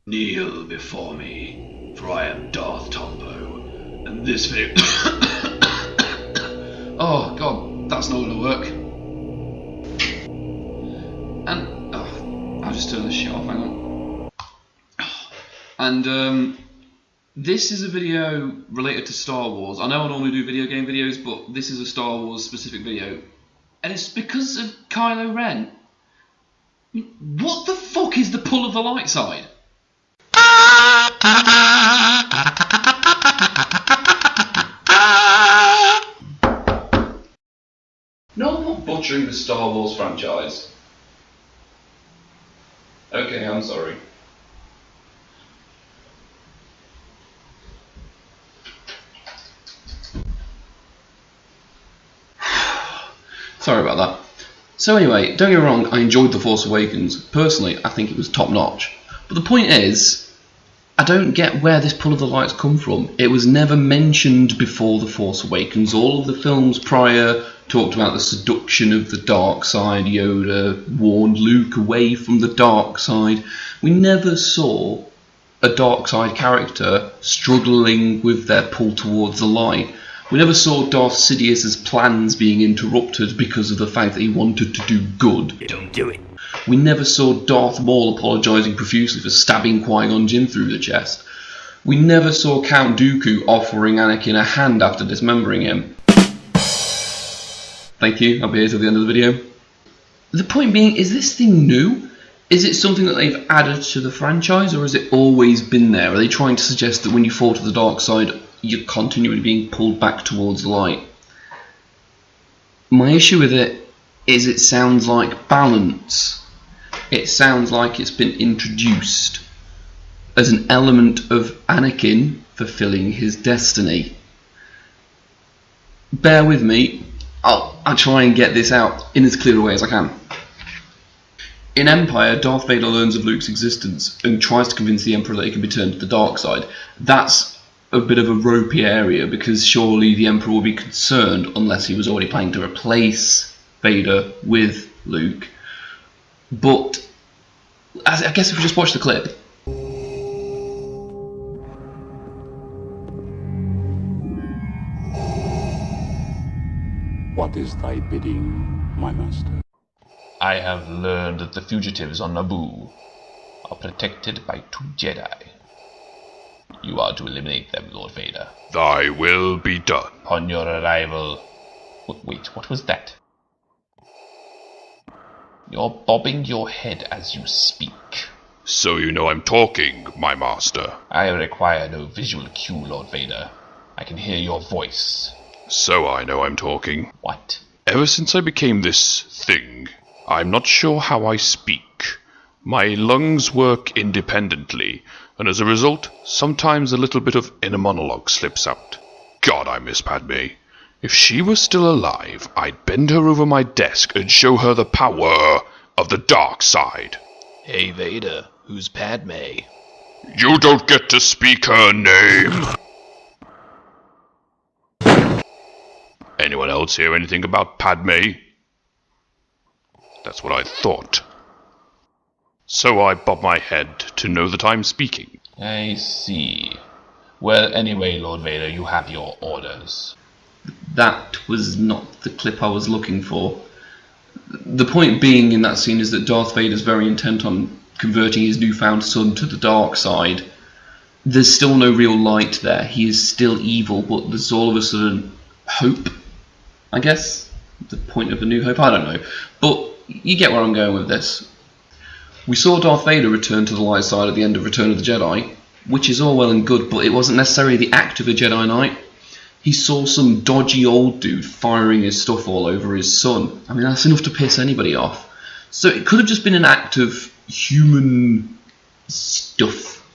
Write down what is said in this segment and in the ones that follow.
Kneel before me, for I am Darth Tompo, and this video... Oh god, that's not gonna work. And... oh, I'll just turn this shit off, hang on. And this is a video related to Star Wars. I know I normally do video game videos, but this is a Star Wars specific video. And it's because of Kylo Ren. I mean, what the fuck is the pull of the light side? No, I'm not butchering the Star Wars franchise. Okay, I'm sorry. Sorry about that. So anyway, don't get me wrong, I enjoyed The Force Awakens. Personally, I think it was top notch. But the point is, I don't get where this pull of the lights come from. It was never mentioned before The Force Awakens. All of the films prior talked about the seduction of the dark side. Yoda warned Luke away from the dark side. We never saw a dark side character struggling with their pull towards the light. We never saw Darth Sidious's plans being interrupted because of the fact that he wanted to do good. Don't do it. We never saw Darth Maul apologising profusely for stabbing Qui-Gon Jinn through the chest. We never saw Count Dooku offering Anakin a hand after dismembering him. Thank you, I'll be here till the end of the video. The point being, is this thing new? Is it something that they've added to the franchise, or has it always been there? Are they trying to suggest that when you fall to the dark side, you're continually being pulled back towards the light? My issue with it is it sounds like balance. It sounds like it's been introduced as an element of Anakin fulfilling his destiny. Bear with me, I'll try and get this out in as clear a way as I can. In Empire, Darth Vader learns of Luke's existence and tries to convince the Emperor that he can be turned to the dark side. That's a bit of a ropey area, because surely the Emperor will be concerned unless he was already planning to replace Vader with Luke. But I guess if we just watch the clip. What is thy bidding, my master? I have learned that the fugitives on Naboo are protected by 2 Jedi. You are to eliminate them, Lord Vader. Thy will be done. Upon your arrival... Wait, what was that? You're bobbing your head as you speak. So you know I'm talking, my master. I require no visual cue, Lord Vader. I can hear your voice. So I know I'm talking. What? Ever since I became this thing, I'm not sure how I speak. My lungs work independently, and as a result, sometimes a little bit of inner monologue slips out. God, I miss Padme. If she were still alive, I'd bend her over my desk and show her the power of the dark side. Hey Vader, who's Padme? You don't get to speak her name! Anyone else hear anything about Padme? That's what I thought. So I bob my head to know that I'm speaking. I see. Well, anyway, Lord Vader, you have your orders. That was not the clip I was looking for. The point being in that scene is that Darth Vader's very intent on converting his newfound son to the dark side. There's still no real light there. He is still evil, but there's all of a sudden hope, I guess. The point of A New Hope, I don't know. But you get where I'm going with this. We saw Darth Vader return to the light side at the end of Return of the Jedi, which is all well and good, but it wasn't necessarily the act of a Jedi Knight. He saw some dodgy old dude firing his stuff all over his son. I mean, that's enough to piss anybody off. So it could have just been an act of human stuff.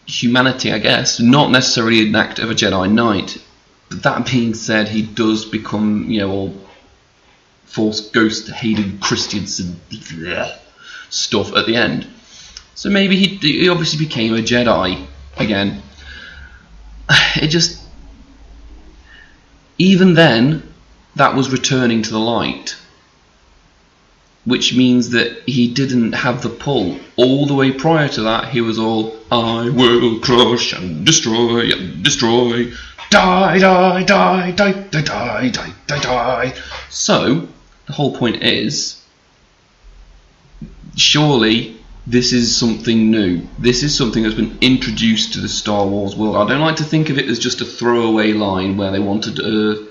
Humanity, I guess. Not necessarily an act of a Jedi Knight. But that being said, he does become, you know, all Force Ghost, Hayden Christensen stuff at the end. So maybe he obviously became a Jedi again. It just... Even then, that was returning to the light. which means that he didn't have the pull. All the way prior to that, he was all, I will crush and destroy, die, die, die, die, die, die, die, die, die. So, the whole point is, surely this is something new. This is something that's been introduced to the Star Wars world. I don't like to think of it as just a throwaway line where they wanted a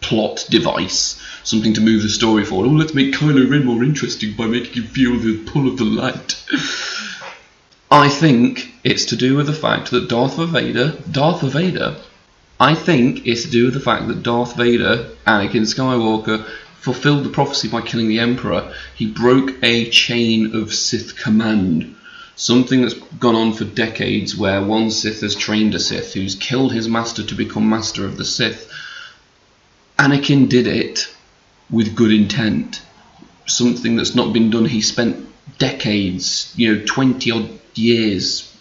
plot device, something to move the story forward. Oh, let's make Kylo Ren more interesting by making him feel the pull of the light. I think it's to do with the fact that Darth Vader, Anakin Skywalker, fulfilled the prophecy by killing the Emperor. He broke a chain of Sith command. Something that's gone on for decades, where one Sith has trained a Sith who's killed his master to become master of the Sith. Anakin did it with good intent. Something that's not been done. He spent decades, 20 odd years,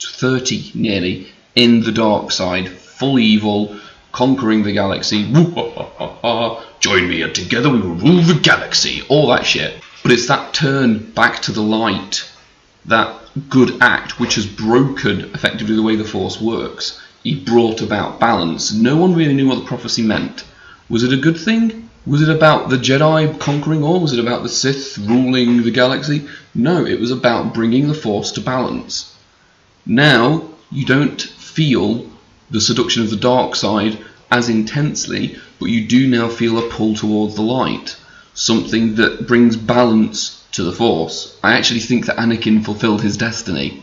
30 nearly, in the dark side, full evil, conquering the galaxy. Join me and together we will rule the galaxy. All that shit. But it's that turn back to the light, that good act, which has broken effectively the way the Force works. He brought about balance. No one really knew what the prophecy meant. Was it a good thing? Was it about the Jedi conquering all? Was it about the Sith ruling the galaxy? No, it was about bringing the Force to balance. Now, you don't feel the seduction of the dark side as intensely, but you do now feel a pull towards the light. Something that brings balance to the Force. I actually think that Anakin fulfilled his destiny.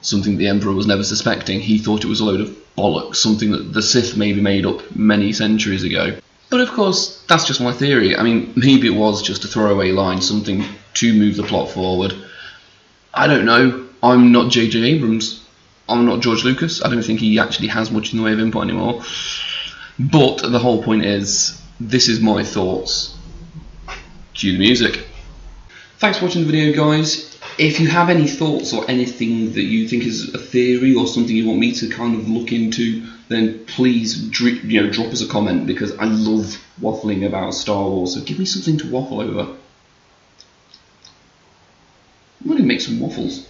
Something the Emperor was never suspecting. He thought it was a load of bollocks. Something that the Sith maybe made up many centuries ago. But of course, that's just my theory. I mean, maybe it was just a throwaway line, something to move the plot forward. I don't know. I'm not J.J. Abrams. I'm not George Lucas. I don't think he actually has much in the way of input anymore. But the whole point is, this is my thoughts. Cue the music. Thanks for watching the video, guys. If you have any thoughts or anything that you think is a theory or something you want me to kind of look into, then please drop us a comment, because I love waffling about Star Wars, so give me something to waffle over. I'm going to make some waffles.